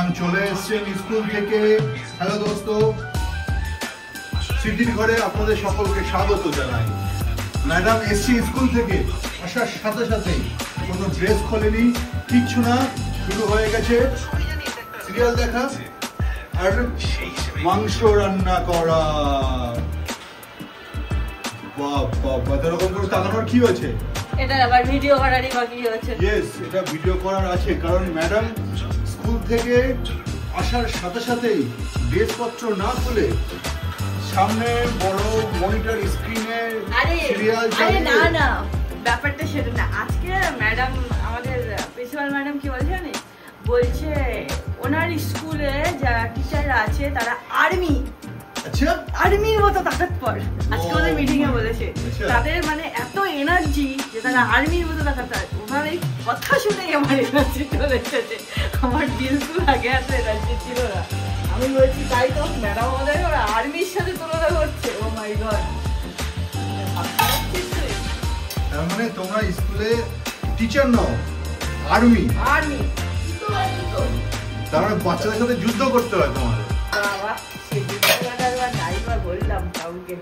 Madam চলে এসেছেন school থেকে। হ্যালো দোস্ত, স্মৃতির ঘরে আপনাদের সকলকে স্বাগত জানাই। ম্যাডাম এসছি স্কুল থেকে, আসার সাথে সাথেই কোনো ড্রেস খোলেনি, কিচ্ছু না, শুরু হয়ে গেছে সিরিয়াল দেখা আর মাংস রান্না করা। বাবা, এরকম করে তাকানোর কি হয়েছে? এটা আবার ভিডিও করারই বাকি আছে। ইয়েস, এটা ভিডিও করার আছে, কারণ ম্যাডাম স্কুল থেকে আসার সাথে সাথেই ড্রেসপত্র না খুলে সামনে বড় মনিটর স্ক্রিনে সিরিয়াল চালিয়ে। না না, ব্যাপারটা সেটা না। আজকে ম্যাডাম, আমাদের প্রিন্সিপাল ম্যাডাম কি বলছে জানিস? বলছে ওনার স্কুলে যারা টিচাররা আছে তারা আর্মি, আচ্ছা, আর্মির মতো তাকাতপর। আজকে ওদের মিটিং এ বলেছে তাদের মানে এত এনার্জি যে তারা আর্মির মতো তাকাতপর। ওনার এই কথা শুনে আমার এনার্জি চলে এসেছে। আমার বিলকুল আগে এত এনার্জি ছিল না। আমি বলছি তাই তো, ম্যাডাম আমাদের ওরা আর্মির সাথে তুলনা করছে। ও মাই গড, তার মানে তোমরা স্কুলে টিচার নও, আর্মি। আর্মি তার মানে বাচ্চাদের সাথে যুদ্ধ করতে হয় তোমাদের। বাবা, বললাম কাউকে,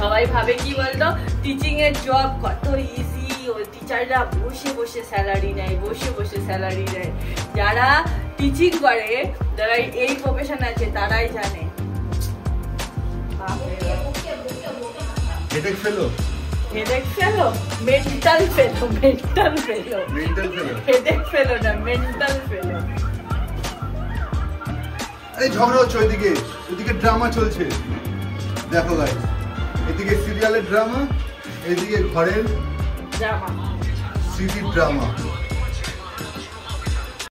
সবাই ভাবে কি বলতো, টিচিং এর জব কত ইজি। ওই টিচাররা বসে বসে স্যালারি নেয়, বসে বসে স্যালারি নেয়। যারা টিচিং করে, যারা এই প্রফেশন আছে, তারাই জানে। হেডেক ফেলো, হেডেক ফেলো, মেন্টাল ফেলো, মেন্টাল ফেলো, মেন্টাল ফেলো, হেডেক ফেলো না, মেন্টাল ফেলো। এই ঝগড়া হচ্ছে ওইদিকে, ওইদিকে ড্রামা চলছে। দেখো গাইস, এদিকে সিরিয়ালের ড্রামা, এদিকে ঘরের ড্রামা, স্মৃতির ড্রামা।